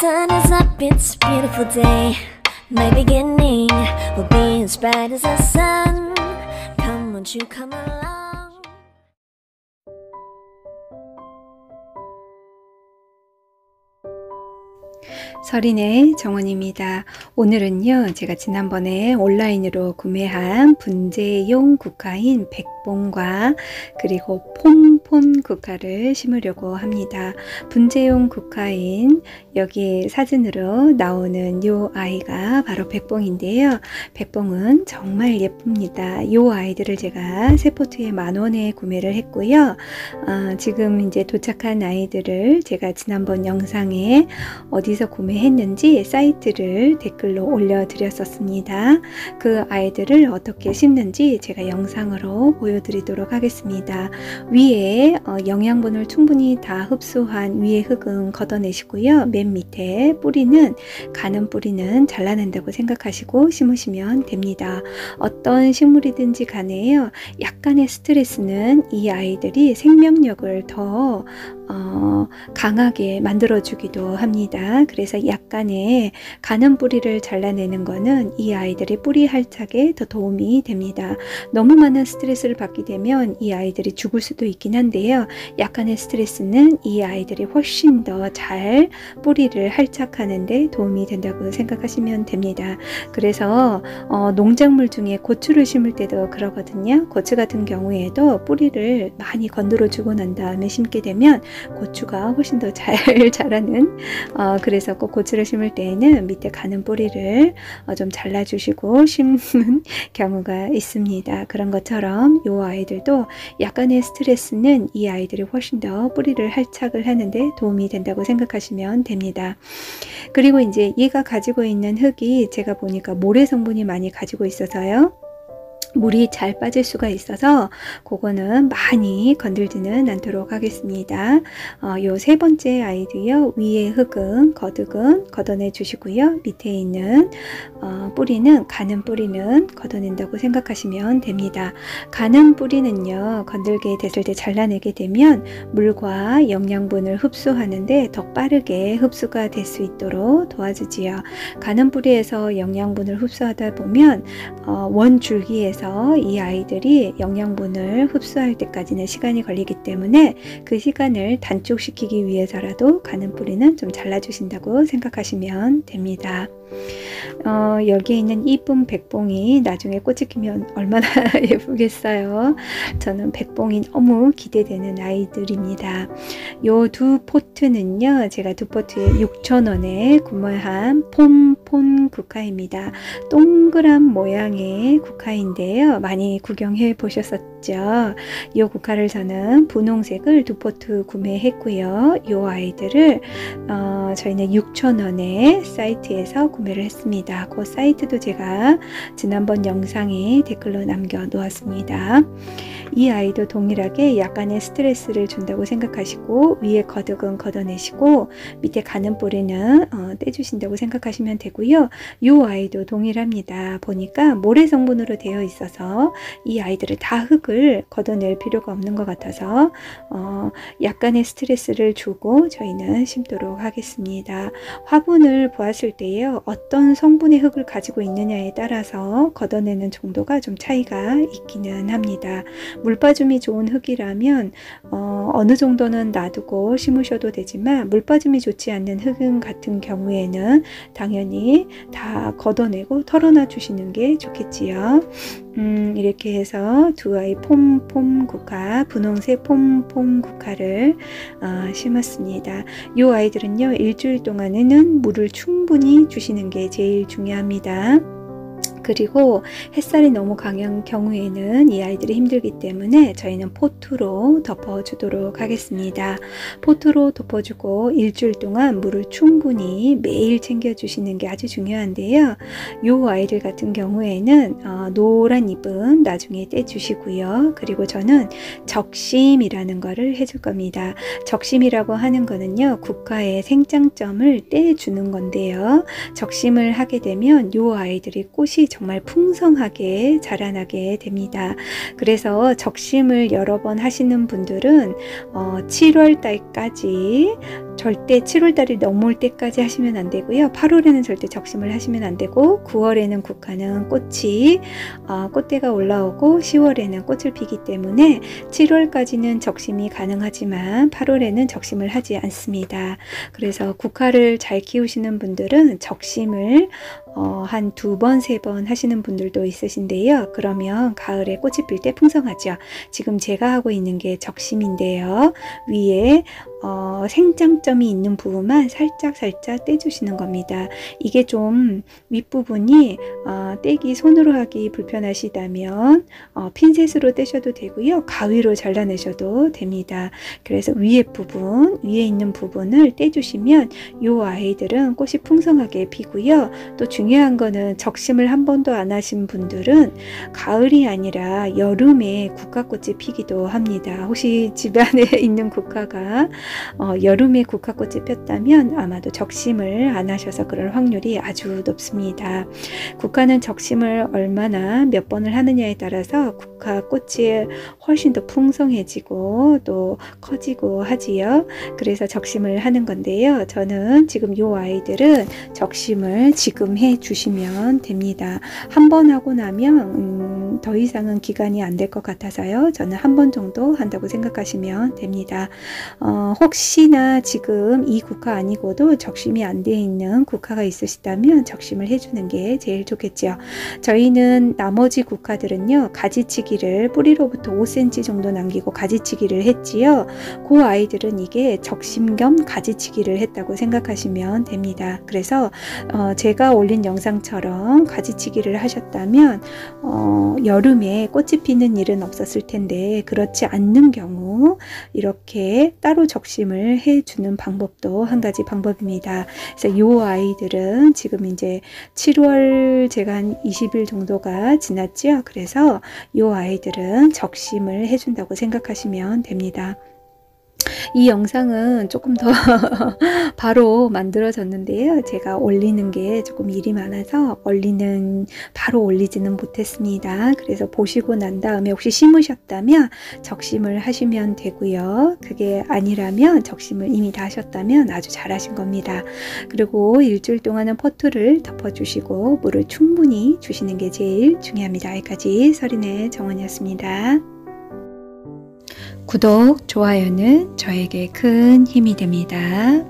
sun is up, it's a beautiful day. My beginning will be as bright as the sun. Come, won't you come along? 서린의 정원입니다. 오늘은요, 제가 지난번에 온라인으로 구매한 분재용 국화인 백봉과 그리고 폼 국화를 심으려고 합니다. 분재용 국화인 여기 사진으로 나오는 요 아이가 바로 백봉인데요. 백봉은 정말 예쁩니다. 요 아이들을 제가 세포트에 10,000원에 구매를 했고요. 지금 이제 도착한 아이들을 제가 지난번 영상에 어디서 구매했는지 사이트를 댓글로 올려드렸었습니다. 그 아이들을 어떻게 심는지 제가 영상으로 보여드리도록 하겠습니다. 위에 영양분을 충분히 다 흡수한 위에 흙은 걷어내시고요. 맨 밑에 뿌리는 가는 뿌리는 잘라낸다고 생각하시고 심으시면 됩니다. 어떤 식물이든지 간에요. 약간의 스트레스는 이 아이들이 생명력을 더 강하게 만들어주기도 합니다. 그래서 약간의 가는 뿌리를 잘라내는 거는 이 아이들의 뿌리 활착에 더 도움이 됩니다. 너무 많은 스트레스를 받게 되면 이 아이들이 죽을 수도 있긴 한데요. 약간의 스트레스는 이 아이들이 훨씬 더 잘 뿌리를 활착하는 데 도움이 된다고 생각하시면 됩니다. 그래서 농작물 중에 고추를 심을 때도 그러거든요. 고추 같은 경우에도 뿌리를 많이 건드려 주고 난 다음에 심게 되면 고추가 훨씬 더 잘 자라는 그래서 꼭 고추를 심을 때에는 밑에 가는 뿌리를 좀 잘라주시고 심는 경우가 있습니다. 그런 것처럼 이 아이들도 약간의 스트레스는 이 아이들이 훨씬 더 뿌리를 활착을 하는데 도움이 된다고 생각하시면 됩니다. 그리고 이제 얘가 가지고 있는 흙이 제가 보니까 모래 성분이 많이 가지고 있어서요. 물이 잘 빠질 수가 있어서 그거는 많이 건들지는 않도록 하겠습니다. 요 세 번째 아이도요. 위에 흙은 걷어내 주시고요. 밑에 있는 뿌리는 가는 뿌리는 걷어낸다고 생각하시면 됩니다. 가는 뿌리는요. 건들게 됐을 때 잘라내게 되면 물과 영양분을 흡수하는데 더 빠르게 흡수가 될 수 있도록 도와주지요. 가는 뿌리에서 영양분을 흡수하다 보면 원 줄기에서 이 아이들이 영양분을 흡수할 때까지는 시간이 걸리기 때문에 그 시간을 단축시키기 위해서라도 가는 뿌리는 좀 잘라주신다고 생각하시면 됩니다. 여기에 있는 이쁜 백봉이 나중에 꽃이 피면 얼마나 예쁘겠어요. 저는 백봉이 너무 기대되는 아이들입니다. 요 두 포트는요. 제가 두 포트에 6,000원에 구매한 폼 국화입니다. 동그란 모양의 국화인데요. 많이 구경해 보셨었죠? 이 국화를 저는 분홍색을 두 포트 구매했고요. 이 아이들을 저희는 6,000원에 사이트에서 구매를 했습니다. 그 사이트도 제가 지난번 영상에 댓글로 남겨 놓았습니다. 이 아이도 동일하게 약간의 스트레스를 준다고 생각하시고 위에 거득은 걷어내시고 밑에 가는 뿌리는 떼주신다고 생각하시면 되고요. 이 아이도 동일합니다. 보니까 모래 성분으로 되어 있어서 이 아이들을 다 흙을 걷어낼 필요가 없는 것 같아서 약간의 스트레스를 주고 저희는 심도록 하겠습니다. 화분을 보았을 때요. 어떤 성분의 흙을 가지고 있느냐에 따라서 걷어내는 정도가 좀 차이가 있기는 합니다. 물빠짐이 좋은 흙이라면 어느 정도는 놔두고 심으셔도 되지만 물빠짐이 좋지 않는 흙 같은 경우에는 당연히 다 걷어내고 털어놔 주시는 게 좋겠지요. 이렇게 해서 두 아이 폼 국화, 분홍색 폼 국화를 심었습니다. 이 아이들은요. 일주일 동안에는 물을 충분히 주시는 게 제일 중요합니다. 그리고 햇살이 너무 강한 경우에는 이 아이들이 힘들기 때문에 저희는 포트로 덮어주도록 하겠습니다. 포트로 덮어주고 일주일 동안 물을 충분히 매일 챙겨주시는 게 아주 중요한데요. 이 아이들 같은 경우에는 노란 잎은 나중에 떼주시고요. 그리고 저는 적심이라는 거를 해줄 겁니다. 적심이라고 하는 거는요. 국화의 생장점을 떼주는 건데요. 적심을 하게 되면 이 아이들이 꽃이 정말 풍성하게 자라나게 됩니다. 그래서 적심을 여러 번 하시는 분들은 7월 달까지 절대 7월 달이 넘을 때까지 하시면 안 되고요. 8월에는 절대 적심을 하시면 안 되고 9월에는 국화는 꽃이 꽃대가 올라오고 10월에는 꽃을 피기 때문에 7월까지는 적심이 가능하지만 8월에는 적심을 하지 않습니다. 그래서 국화를 잘 키우시는 분들은 적심을 한 2번, 3번 하시는 분들도 있으신데요. 그러면 가을에 꽃이 필 때 풍성하죠. 지금 제가 하고 있는 게 적심인데요. 위에 생장점이 있는 부분만 살짝 떼주시는 겁니다. 이게 좀 윗부분이 떼기 손으로 하기 불편하시다면 핀셋으로 떼셔도 되고요. 가위로 잘라내셔도 됩니다. 그래서 위에 있는 부분을 떼주시면 이 아이들은 꽃이 풍성하게 피고요. 또 중요한 거는 적심을 한 번도 안 하신 분들은 가을이 아니라 여름에 국화꽃이 피기도 합니다. 혹시 집안에 있는 국화가 여름에 국화꽃이 폈다면 아마도 적심을 안 하셔서 그럴 확률이 아주 높습니다. 국화는 적심을 얼마나 몇 번을 하느냐에 따라서 국화꽃이 훨씬 더 풍성해지고 또 커지고 하지요. 그래서 적심을 하는 건데요. 저는 지금 이 아이들은 적심을 지금 해 주시면 됩니다. 한 번 하고 나면 더 이상은 기간이 안 될 것 같아서요. 저는 한 번 정도 한다고 생각하시면 됩니다. 혹시나 지금 이 국화 아니고도 적심이 안 돼 있는 국화가 있으시다면 적심을 해주는 게 제일 좋겠죠. 저희는 나머지 국화들은요, 가지치기를 뿌리로부터 5cm 정도 남기고 가지치기를 했지요. 그 아이들은 이게 적심 겸 가지치기를 했다고 생각하시면 됩니다. 그래서 제가 올린 영상처럼 가지치기를 하셨다면 여름에 꽃이 피는 일은 없었을 텐데, 그렇지 않는 경우 이렇게 따로 적심을 해주는 방법도 한 가지 방법입니다. 그래서 이 아이들은 지금 이제 7월 제가 한 20일 정도가 지났죠. 그래서 이 아이들은 적심을 해준다고 생각하시면 됩니다. 이 영상은 조금 더 바로 만들어졌는데요. 제가 올리는 게 조금 일이 많아서 바로 올리지는 못했습니다. 그래서 보시고 난 다음에 혹시 심으셨다면 적심을 하시면 되고요. 그게 아니라면 적심을 이미 다 하셨다면 아주 잘하신 겁니다. 그리고 일주일 동안은 포트를 덮어주시고 물을 충분히 주시는 게 제일 중요합니다. 여기까지 서린의 정원이었습니다. 구독, 좋아요는 저에게 큰 힘이 됩니다.